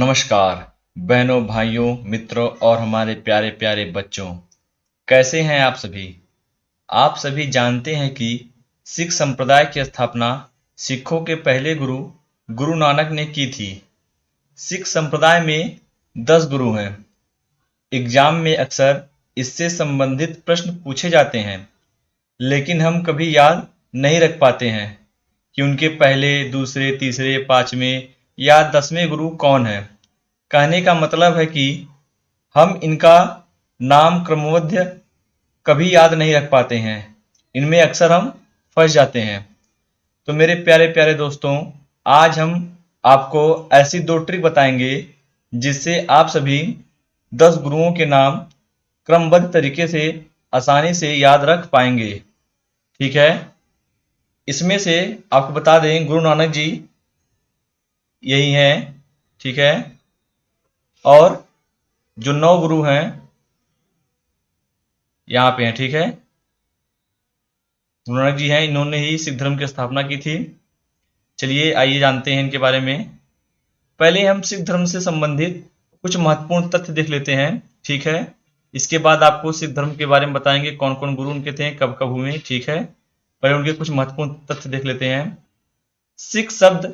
नमस्कार बहनों, भाइयों, मित्रों और हमारे प्यारे प्यारे बच्चों। कैसे हैं आप सभी? आप सभी जानते हैं कि सिख संप्रदाय की स्थापना सिखों के पहले गुरु गुरु नानक ने की थी। सिख संप्रदाय में 10 गुरु हैं। एग्जाम में अक्सर इससे संबंधित प्रश्न पूछे जाते हैं, लेकिन हम कभी याद नहीं रख पाते हैं कि उनके पहले, दूसरे, तीसरे, पांचवें या 10वें गुरु कौन है। कहने का मतलब है कि हम इनका नाम क्रमबद्ध कभी याद नहीं रख पाते हैं। इनमें अक्सर हम फंस जाते हैं। तो मेरे प्यारे प्यारे दोस्तों, आज हम आपको ऐसी 2 ट्रिक बताएंगे जिससे आप सभी 10 गुरुओं के नाम क्रमबद्ध तरीके से आसानी से याद रख पाएंगे। ठीक है। इसमें से आपको बता दें, गुरु नानक जी यही हैं। ठीक है। और जो 9 गुरु हैं यहाँ पे हैं। ठीक है। गुरु नानक जी हैं, इन्होंने ही सिख धर्म की स्थापना की थी। चलिए आइए जानते हैं इनके बारे में। पहले हम सिख धर्म से संबंधित कुछ महत्वपूर्ण तथ्य देख लेते हैं। ठीक है। इसके बाद आपको सिख धर्म के बारे में बताएंगे, कौन कौन गुरु उनके थे, कब कब हुए। ठीक है। पहले उनके कुछ महत्वपूर्ण तथ्य देख लेते हैं। सिख शब्द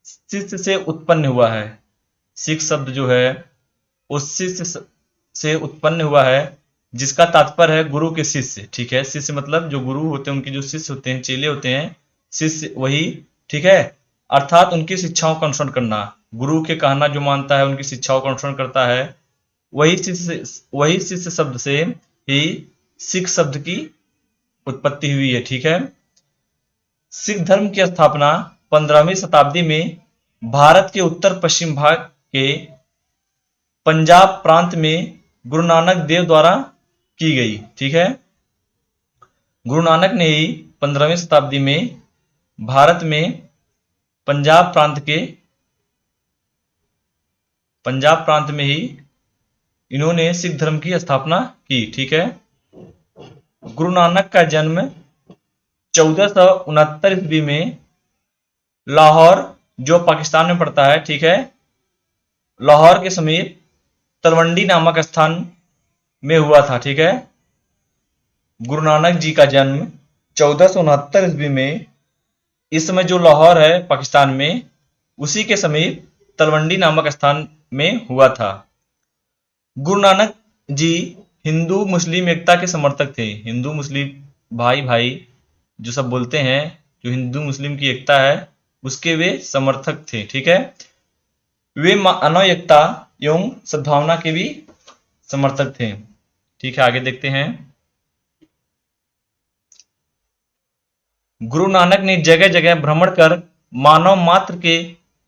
शिष्य से उत्पन्न हुआ है। सिख शब्द जो है उस शिष्य से उत्पन्न हुआ है, जिसका तात्पर्य है गुरु के शिष्य। ठीक है। शिष्य मतलब जो गुरु होते हैं, उनके जो शिष्य होते हैं, चेले होते हैं, शिष्य वही। ठीक है। अर्थात उनकी शिक्षाओं का अनुसरण करना। गुरु के कहना जो मानता है, उनकी शिक्षाओं का अनुसरण करता है, वही शिष्य शब्द से ही सिख शब्द की उत्पत्ति हुई है। ठीक है। सिख धर्म की स्थापना 15वीं शताब्दी में भारत के उत्तर पश्चिम भाग के पंजाब प्रांत में गुरु नानक देव द्वारा की गई। ठीक है। गुरु नानक ने ही 15वीं शताब्दी में भारत में पंजाब प्रांत में ही इन्होंने सिख धर्म की स्थापना की। ठीक है। गुरु नानक का जन्म 1469 ईस्वी में लाहौर, जो पाकिस्तान में पड़ता है, ठीक है, लाहौर के समीप तलवंडी नामक स्थान में हुआ था। ठीक है। गुरु नानक जी का जन्म 1469 ईस्वी में, इस समय जो लाहौर है पाकिस्तान में, उसी के समीप तलवंडी नामक स्थान में हुआ था। गुरु नानक जी हिंदू मुस्लिम एकता के समर्थक थे। हिंदू मुस्लिम भाई भाई जो सब बोलते हैं, जो हिंदू मुस्लिम की एकता है, उसके वे समर्थक थे। ठीक है। वे मानव एकता एवं सद्भावना के भी समर्थक थे। ठीक है। आगे देखते हैं। गुरु नानक ने जगह जगह भ्रमण कर मानव मात्र के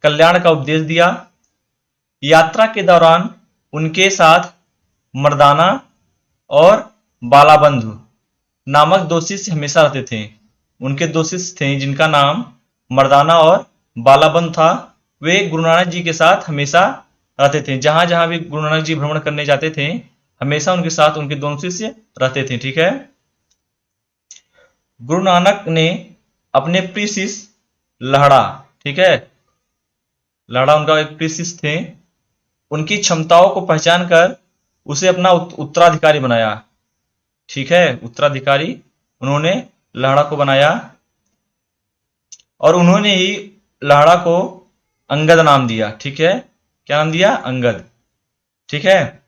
कल्याण का उपदेश दिया। यात्रा के दौरान उनके साथ मर्दाना और बालाबंधु नामक 2 शिष्य हमेशा रहते थे। उनके 2 शिष्य थे जिनका नाम मर्दाना और बालाबंधु था। वे गुरु नानक जी के साथ हमेशा रहते थे। जहां जहां भी गुरु नानक जी भ्रमण करने जाते थे, हमेशा उनके साथ उनके 2 शिष्य रहते थे। ठीक है। गुरु नानक ने अपने प्रिय शिष्य लहड़ा, ठीक है, लहड़ा उनका एक प्रिय शिष्य थे, उनकी क्षमताओं को पहचान कर उसे अपना उत्तराधिकारी बनाया। ठीक है। उत्तराधिकारी उन्होंने लहड़ा को बनाया और उन्होंने ही लहड़ा को अंगद नाम दिया। ठीक है। क्या नाम दिया? अंगद। ठीक है।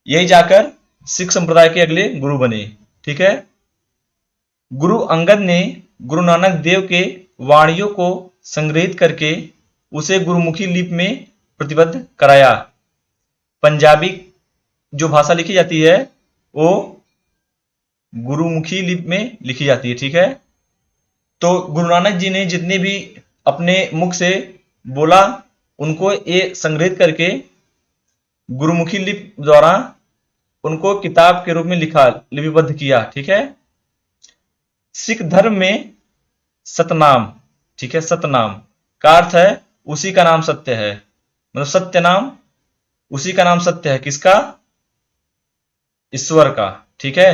यही जाकर सिख संप्रदाय के अगले गुरु बने। ठीक है। गुरु अंगद ने गुरु नानक देव के वाणियों को संग्रहित करके उसे गुरुमुखी लिपि में प्रतिबद्ध कराया। पंजाबी जो भाषा लिखी जाती है वो गुरुमुखी लिपि में लिखी जाती है। ठीक है। तो गुरु नानक जी ने जितने भी अपने मुख से बोला, उनको ये संग्रहित करके गुरुमुखी लिपि द्वारा उनको किताब के रूप में लिपिबद्ध किया। ठीक है। सिख धर्म में सतनाम, ठीक है, सतनाम का अर्थ है उसी का नाम सत्य है। मतलब सत्य नाम, उसी का नाम सत्य है। किसका? ईश्वर का। ठीक है।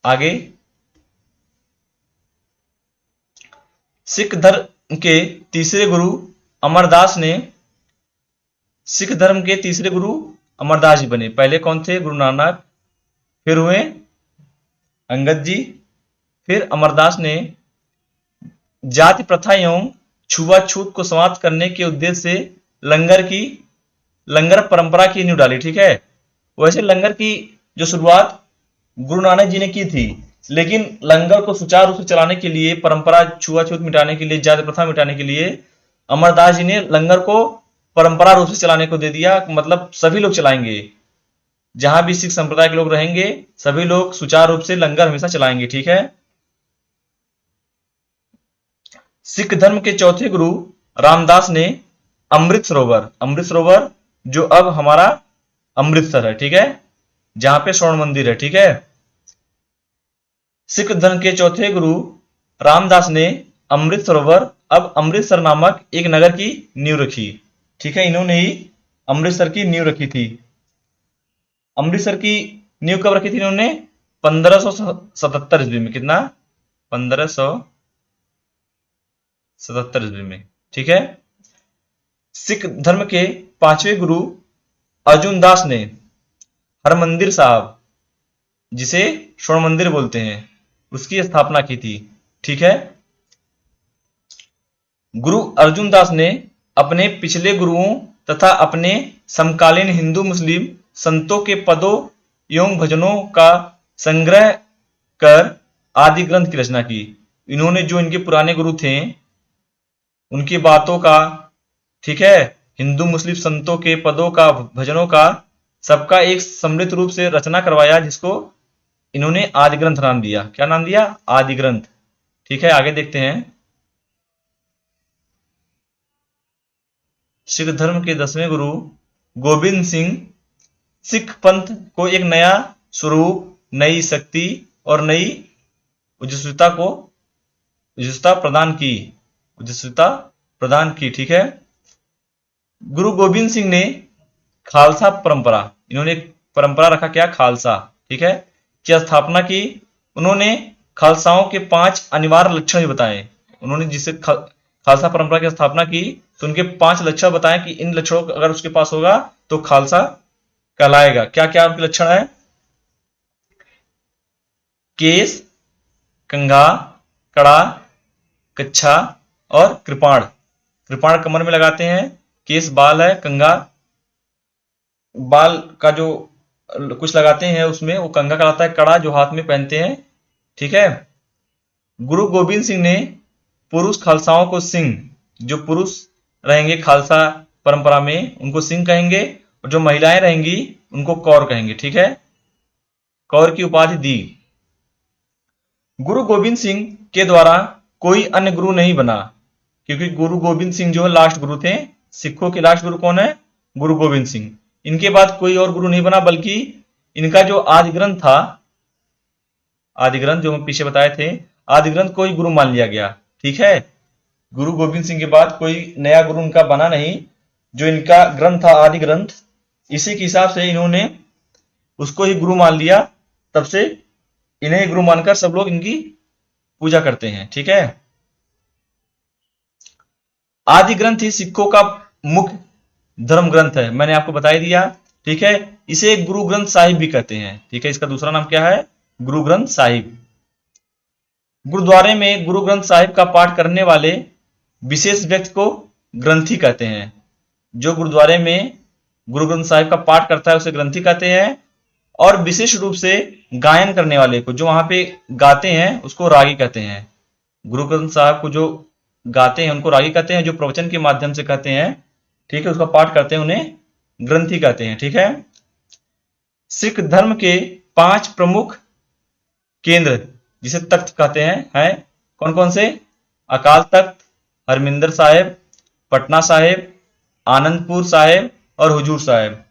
आगे, के तीसरे गुरु अमरदास ने, सिख धर्म के तीसरे गुरु अमरदास जी बने। पहले कौन थे? गुरु नानक, फिर हुए अंगद जी, फिर अमरदास ने जाति प्रथा एवं छुआछूत को समाप्त करने के उद्देश्य से लंगर परंपरा की नींव डाली। ठीक है, वैसे लंगर की जो शुरुआत गुरु नानक जी ने की थी, लेकिन लंगर को सुचारू रूप से चलाने के लिए, परंपरा छुआछूत मिटाने के लिए, जाति प्रथा मिटाने के लिए अमरदास जी ने लंगर को परंपरा रूप से चलाने को दे दिया। मतलब सभी लोग चलाएंगे, जहां भी सिख संप्रदाय के लोग रहेंगे सभी लोग सुचारू रूप से लंगर हमेशा चलाएंगे। ठीक है। सिख धर्म के चौथे गुरु रामदास ने अमृत सरोवर जो अब हमारा अमृतसर है, ठीक है, जहां पे स्वर्ण मंदिर है, ठीक है। सिख धर्म के चौथे गुरु रामदास ने अमृत सरोवर, अब अमृतसर नामक एक नगर की नींव रखी। ठीक है, इन्होंने ही अमृतसर की नींव रखी थी। अमृतसर की नींव कब रखी थी इन्होंने? 1577 ईस्वी में। कितना? 1577 ईस्वी में। ठीक है। सिख धर्म के पांचवें गुरु अर्जुन दास ने हरमंदिर साहब, जिसे स्वर्ण मंदिर बोलते हैं, उसकी स्थापना की थी। ठीक है। गुरु अर्जुन दास ने अपने पिछले गुरुओं तथा अपने समकालीन हिंदू मुस्लिम संतों के पदों एवं भजनों का संग्रह कर आदि ग्रंथ की रचना की। इन्होंने जो इनके पुराने गुरु थे उनकी बातों का, ठीक है, हिंदू मुस्लिम संतों के पदों का, भजनों का, सबका एक सम्मिलित रूप से रचना करवाया, जिसको इन्होंने आदि ग्रंथ नाम दिया। क्या नाम दिया? आदि ग्रंथ। ठीक है, आगे देखते हैं। सिख धर्म के 10वें गुरु गोविंद सिंह सिख पंथ को एक नया स्वरूप, नई शक्ति और नई उज्ज्वलता प्रदान की। ठीक है। गुरु गोविंद सिंह ने खालसा परंपरा, इन्होंने एक परंपरा रखा, क्या? खालसा, ठीक है, की स्थापना की। उन्होंने खालसाओं के 5 अनिवार्य लक्षण भी बताए। उन्होंने जिससे खालसा परंपरा की स्थापना की तो उनके 5 लक्षण बताए कि इन लक्षणों को अगर उसके पास होगा तो खालसा कहलाएगा। क्या क्या उनके लक्षण है? केस, कंघा, कड़ा, कच्छा और कृपाण। कृपाण कमर में लगाते हैं, केस बाल है, कंघा बाल का जो कुछ लगाते हैं उसमें वो कंघा कहलाता है, कड़ा जो हाथ में पहनते हैं। ठीक है। गुरु गोविंद सिंह ने पुरुष खालसाओं को सिंह, जो पुरुष रहेंगे खालसा परंपरा में उनको सिंह कहेंगे, और जो महिलाएं रहेंगी उनको कौर कहेंगे। ठीक है, कौर की उपाधि दी। गुरु गोविंद सिंह के द्वारा कोई अन्य गुरु नहीं बना, क्योंकि गुरु गोविंद सिंह जो लास्ट गुरु थे। सिखों के लास्ट गुरु कौन है? गुरु गोविंद सिंह। इनके बाद कोई और गुरु नहीं बना, बल्कि इनका जो आदि ग्रंथ था, आदि ग्रंथ जो हम पीछे बताए थे, आदि ग्रंथ को ही गुरु मान लिया गया। ठीक है, गुरु गोविंद सिंह के बाद कोई नया गुरु उनका बना नहीं। जो इनका ग्रंथ था आदि ग्रंथ, इसी के हिसाब से इन्होंने उसको ही गुरु मान लिया। तब से इन्हें गुरु मानकर सब लोग इनकी पूजा करते हैं। ठीक है। आदि ग्रंथ ही सिखों का मुख्य धर्म ग्रंथ है, मैंने आपको बता ही दिया। ठीक है, इसे गुरु ग्रंथ साहिब भी कहते हैं। ठीक है, इसका दूसरा नाम क्या है? गुरु ग्रंथ साहिब। गुरुद्वारे में गुरु ग्रंथ साहिब का पाठ करने वाले विशेष व्यक्ति को ग्रंथी कहते हैं। जो गुरुद्वारे में गुरु ग्रंथ साहिब का पाठ करता है उसे ग्रंथी कहते हैं, और विशेष रूप से गायन करने वाले को, जो वहां पे गाते हैं, उसको रागी कहते हैं। गुरु ग्रंथ साहिब को जो गाते हैं उनको रागी कहते हैं, जो प्रवचन के माध्यम से कहते हैं, ठीक है, उसका पाठ करते हैं, उन्हें ग्रंथी कहते हैं। ठीक है। सिख धर्म के 5 प्रमुख केंद्र, जिसे तख्त कहते हैं कौन कौन से? अकाल तख्त, हरमिंदर साहिब, पटना साहिब, आनंदपुर साहिब और हुजूर साहिब।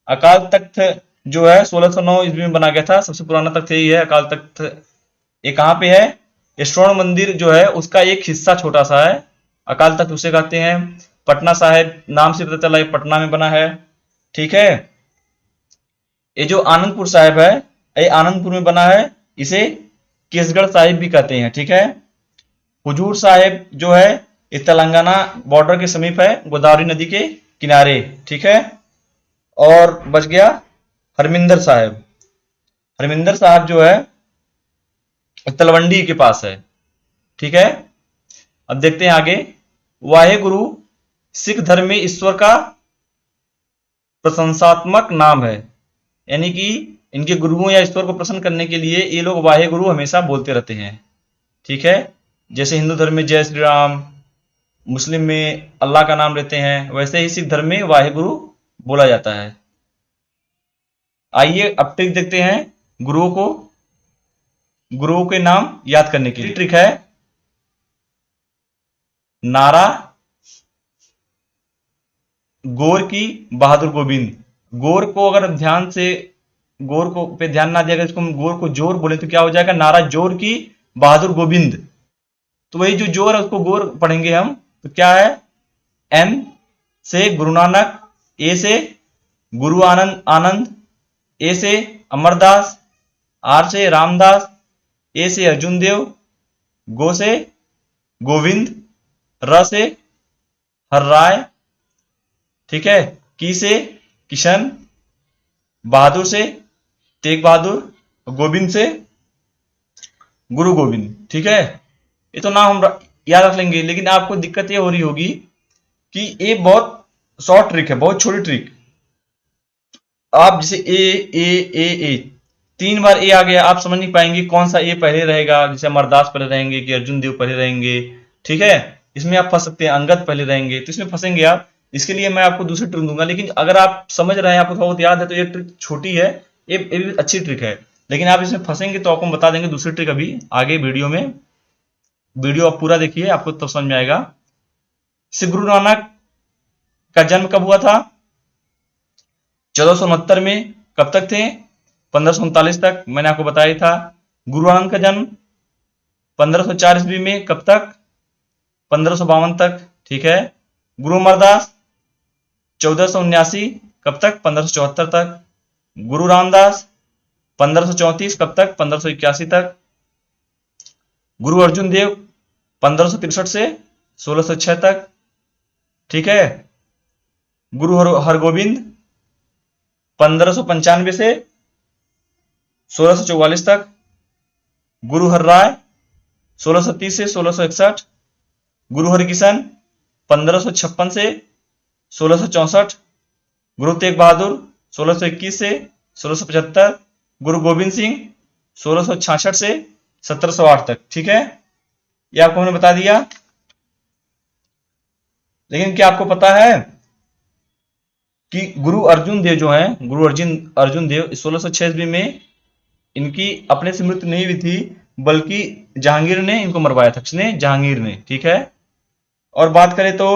अकाल तख्त जो है 1609 ईस्वी में बना गया था। सबसे पुराना तख्त यही है, अकाल तख्त। ये कहां पे है? ये स्वर्ण मंदिर जो है उसका एक हिस्सा छोटा सा है, अकाल तख्त उसे कहते हैं। पटना साहिब नाम से पता चला ये पटना में बना है। ठीक है। ये जो आनंदपुर साहिब है, ये आनंदपुर में बना है, इसे केसगढ़ साहिब भी कहते हैं। ठीक है। हुजूर साहिब जो है ये तेलंगाना बॉर्डर के समीप है, गोदावरी नदी के किनारे, ठीक है। और बच गया हरमिंदर साहिब। हरमिंदर साहिब जो है तलवंडी के पास है, ठीक है। अब देखते हैं आगे। वाहे गुरु सिख धर्म में ईश्वर का प्रशंसात्मक नाम है, यानी कि इनके गुरुओं या ईश्वर को प्रसन्न करने के लिए ये लोग वाहे गुरु हमेशा बोलते रहते हैं, ठीक है। जैसे हिंदू धर्म में जय श्री राम, मुस्लिम में अल्लाह का नाम लेते हैं, वैसे ही सिख धर्म में वाहे गुरु बोला जाता है। आइए अब ट्रिक देखते हैं गुरुओं को, गुरुओं के नाम याद करने की ट्रिक है नारा गोर की बहादुर गोविंद। गोर को अगर ध्यान से, गोर को पे ध्यान ना दिया, इसको हम गोर को जोर बोले तो क्या हो जाएगा, नारा जोर की बहादुर गोविंद। तो वही जो जोर है उसको गोर पढ़ेंगे हम, तो क्या है, एन से गुरु नानक, ए से गुरु आनंद, ए से अमरदास, आर से रामदास, ए से अर्जुन देव, गो से गोविंद, र से हर्राय, ठीक है, की से किशन, बहादुर से तेग बहादुर, गोविंद से गुरु गोविंद, ठीक है। ये तो नाम हम याद रख लेंगे, लेकिन आपको दिक्कत ये हो रही होगी कि ये बहुत शॉर्ट ट्रिक है, बहुत छोटी ट्रिक। आप जैसे ए 3 बार ए आ गया, आप समझ नहीं पाएंगे कौन सा ए पहले रहेगा, जैसे अमरदास पहले रहेंगे कि अर्जुन देव पहले रहेंगे, ठीक है। इसमें आप फंस सकते हैं, अंगद पहले रहेंगे, तो इसमें फंसेंगे आप। इसके लिए मैं आपको दूसरी ट्रिक दूंगा, लेकिन अगर आप समझ रहे हैं, आपको थोड़ा बहुत याद है, तो ये ट्रिक छोटी है, ये भी अच्छी ट्रिक है। लेकिन आप इसमें फंसेंगे तो आपको बता देंगे दूसरी ट्रिक अभी आगे वीडियो में। वीडियो आप पूरा देखिए, आपको तब समझ में आएगा। श्री गुरु नानक का जन्म कब हुआ था, 1469 में। कब तक थे, 1539 तक, मैंने आपको बताया था। गुरु आनंद का जन्म 1504 ईस्वी में। कब तक, 1552 तक, ठीक है। गुरु अमरदास 1479, कब तक, 1574 तक। गुरु रामदास 1534, कब तक, 1581 तक। गुरु अर्जुन देव 1563 से 1606 तक, ठीक है। गुरु हरगोविंद 1595 से 1644 तक। गुरु हरराय 1630 से 1661। गुरु हरकिशन 1556 से 1664। गुरु तेग बहादुर 1621 से 1675। गुरु गोविंद सिंह 1666 से 1708 तक, ठीक है। ये आपको हमने बता दिया। लेकिन क्या आपको पता है कि गुरु अर्जुन देव जो हैं, गुरु अर्जुन देव 1606 ईस्वी में इनकी अपने से मृत्यु नहीं हुई थी, बल्कि जहांगीर ने इनको मरवाया था। किसने, जहांगीर ने, ठीक है। और बात करें तो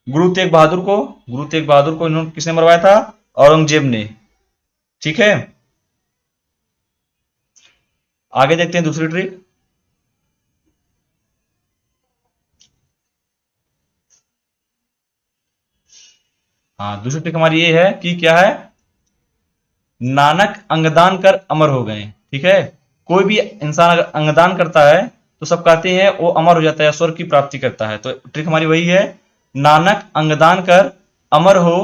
गुरु तेग बहादुर को इन्होंने किसने मरवाया था, औरंगजेब ने, ठीक है। आगे देखते हैं दूसरी ट्रिक। हाँ, दूसरी ट्रिक हमारी ये है कि क्या है, नानक अंगदान कर अमर हो गए, ठीक है। कोई भी इंसान अगर अंगदान करता है तो सब कहते हैं वो अमर हो जाता है, स्वर्ग की प्राप्ति करता है। तो ट्रिक हमारी वही है, नानक अंगदान कर अमर हो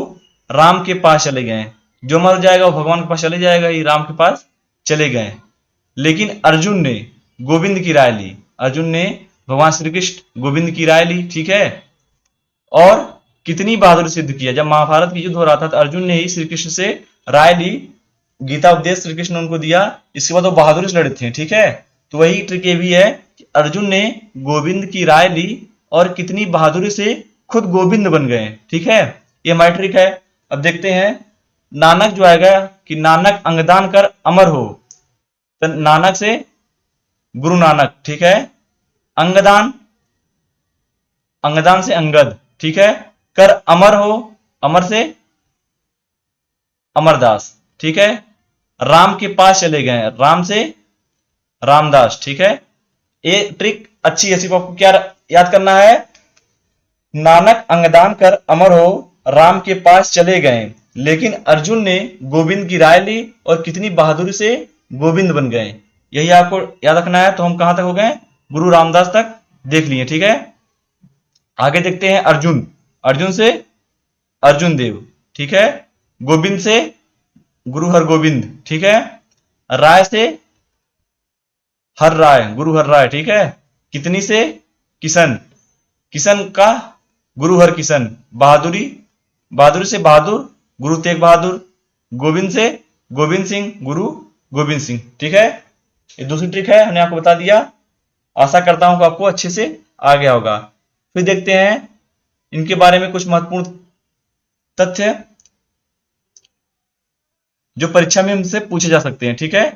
राम के पास चले गए। जो मर जाएगा वो भगवान के पास चले जाएगा, ही राम के पास चले गए। लेकिन अर्जुन ने गोविंद की राय ली, अर्जुन ने भगवान श्री कृष्ण गोविंद की राय ली, ठीक है। और कितनी बहादुरी सिद्ध किया, जब महाभारत की युद्ध हो रहा था तो अर्जुन ने ही श्री कृष्ण से राय ली, गीता उपदेश श्री कृष्ण ने उनको दिया, इसके बाद वो बहादुरी से लड़े थे, ठीक है। तो वही ट्रिक ये भी है कि अर्जुन ने गोविंद की राय ली और कितनी बहादुरी से खुद गोविंद बन गए, ठीक है। ये हमारी ट्रिक है। अब देखते हैं नानक जो आएगा कि नानक अंगदान कर अमर हो, तो नानक से गुरु नानक, ठीक है। अंगदान, अंगदान से अंगद, ठीक है। कर अमर हो, अमर से अमरदास, ठीक है। राम के पास चले गए, राम से रामदास, ठीक है। ये ट्रिक अच्छी है, सिर्फ आपको क्या याद करना है, नानक अंगदान कर अमर हो राम के पास चले गए, लेकिन अर्जुन ने गोविंद की राय ली और कितनी बहादुरी से गोविंद बन गए। यही आपको याद रखना है। तो हम कहां तक हो गए, गुरु रामदास तक देख लिए, ठीक है। आगे देखते हैं अर्जुन, अर्जुन से अर्जुन देव, ठीक है। गोविंद से गुरु हरगोविंद, ठीक है। राय से हर राय, गुरु हर राय, ठीक है। कितनी से किशन, किशन का गुरु हर किशन। बहादुरी, बहादुरी से बहादुर, गुरु तेग बहादुर। गोविंद से गोविंद सिंह, गुरु गोविंद सिंह, ठीक है। ये दूसरी ट्रिक है, हमने आपको बता दिया। आशा करता हूं कि आपको अच्छे से आ गया होगा। फिर देखते हैं इनके बारे में कुछ महत्वपूर्ण तथ्य जो परीक्षा में हमसे पूछे जा सकते हैं, ठीक है।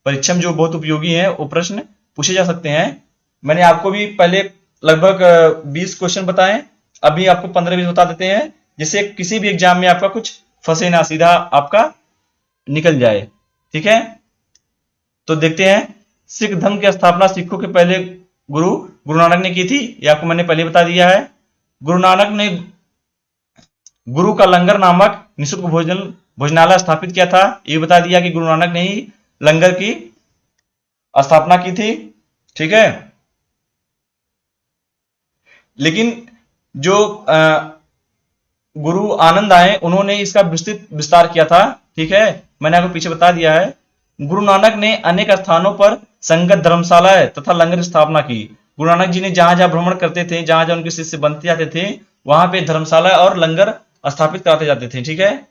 परीक्षा में जो बहुत उपयोगी है वो प्रश्न पूछे जा सकते हैं। मैंने आपको भी पहले लगभग 20 क्वेश्चन बताए, अभी आपको 15-20 बता देते हैं, जिससे किसी भी एग्जाम में आपका कुछ फंसे ना, सीधा आपका निकल जाए, ठीक है। तो देखते हैं, सिख धर्म की स्थापना सिखों के पहले गुरु गुरु नानक ने की थी, ये आपको मैंने पहले बता दिया है। गुरु नानक ने गुरु का लंगर नामक निःशुल्क भोजनालय स्थापित किया था, ये बता दिया कि गुरु नानक ने ही लंगर की स्थापना की थी, ठीक है। लेकिन जो गुरु आनंद आए उन्होंने इसका विस्तृत विस्तार किया था, ठीक है। मैंने आपको पीछे बता दिया है। गुरु नानक ने अनेक स्थानों पर संगत धर्मशालाएं तथा लंगर स्थापना की। गुरु नानक जी ने जहां जहां भ्रमण करते थे, जहां जहां उनके शिष्य बनते जाते थे, वहां पे धर्मशाला और लंगर स्थापित कराते जाते थे, ठीक है।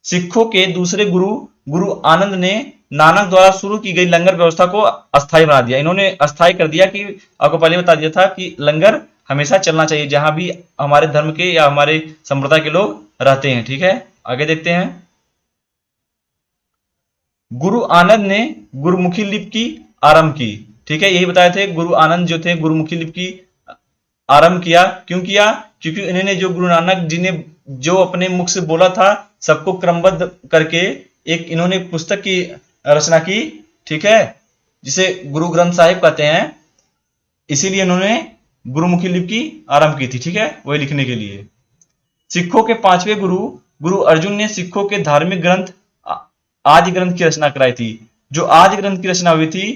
सिखों के दूसरे गुरु गुरु आनंद ने नानक द्वारा शुरू की गई लंगर व्यवस्था को अस्थायी बना दिया। इन्होंने अस्थायी कर दिया कि आपको पहले बता दिया था कि लंगर हमेशा चलना चाहिए जहां भी हमारे धर्म के या हमारे संप्रदाय के लोग रहते हैं, ठीक है। आगे देखते हैं, गुरु आनंद ने गुरुमुखी लिपि की आरंभ की, ठीक है। यही बताए थे, गुरु आनंद जो थे गुरुमुखी लिपि की आरंभ किया। क्यों किया? क्योंकि इन्होंने जो गुरु नानक जी ने जो अपने मुख से बोला था सबको क्रमबद्ध करके एक इन्होंने पुस्तक की रचना की, ठीक है, जिसे गुरु ग्रंथ साहिब कहते हैं। इसीलिए इन्होंने गुरुमुखी लिपि की आरंभ की थी, ठीक है, वही लिखने के लिए। सिखों के 5वें गुरु गुरु अर्जुन ने सिखों के धार्मिक ग्रंथ आदि ग्रंथ की रचना कराई थी। जो आदि ग्रंथ की रचना हुई थी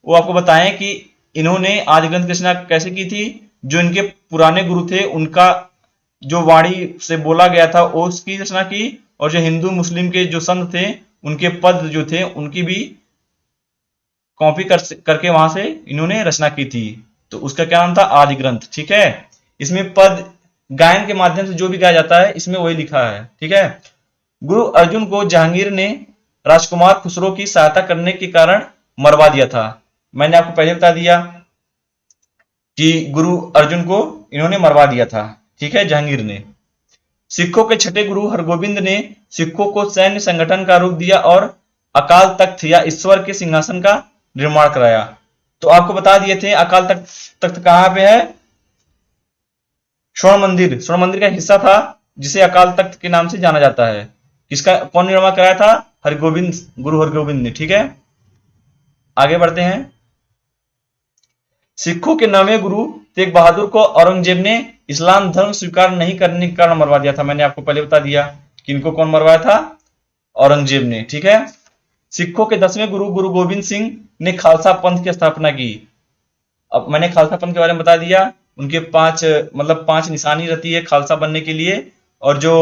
वो आपको बताएं कि इन्होंने आदि ग्रंथ की रचना कैसे की थी। जो इनके पुराने गुरु थे उनका जो वाणी से बोला गया था वो उसकी रचना की, और जो हिंदू मुस्लिम के जो संत थे उनके पद जो थे उनकी भी कॉपी करके वहां से इन्होंने रचना की थी। तो उसका क्या नाम था? आदि ग्रंथ, ठीक है। इसमें पद गायन के माध्यम से जो भी गाया जाता है इसमें वही लिखा है, ठीक है। गुरु अर्जुन को जहांगीर ने राजकुमार खुसरो की सहायता करने के कारण मरवा दिया था। मैंने आपको पहले बता दिया कि गुरु अर्जुन को इन्होंने मरवा दिया था, ठीक है, जहांगीर ने। सिखों के 6ठे गुरु हरगोविंद ने सिखों को सैन्य संगठन का रूप दिया और अकाल तख्त या ईश्वर के सिंहासन का निर्माण कराया। तो आपको बता दिए थे अकाल तख्त कहां पे है? स्वर्ण मंदिर, स्वर्ण मंदिर का हिस्सा था जिसे अकाल तख्त के नाम से जाना जाता है। किसका, कौन निर्माण कराया था? हरगोविंद, गुरु हरगोविंद ने, ठीक है। आगे बढ़ते हैं, सिखों के 9वें गुरु तेग बहादुर को औरंगजेब ने इस्लाम धर्म स्वीकार नहीं करने के कारण मरवा दिया था। मैंने आपको पहले बता दिया कि इनको कौन मरवाया था? औरंगजेब ने, ठीक है। सिखों के 10वें गुरु गुरु गोविंद सिंह ने खालसा पंथ की स्थापना की। अब मैंने खालसा पंथ के बारे में बता दिया, उनके 5 निशानी रहती है खालसा बनने के लिए, और जो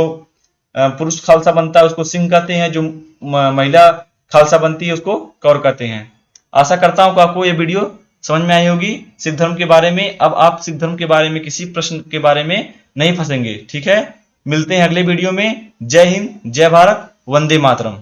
पुरुष खालसा बनता है उसको सिंह कहते हैं, जो महिला खालसा बनती है उसको कौर कहते हैं। आशा करता हूं कि आपको ये वीडियो समझ में आई होगी सिख धर्म के बारे में। अब आप सिख धर्म के बारे में किसी प्रश्न के बारे में नहीं फंसेंगे, ठीक है। मिलते हैं अगले वीडियो में। जय हिंद, जय भारत, वंदे मातरम।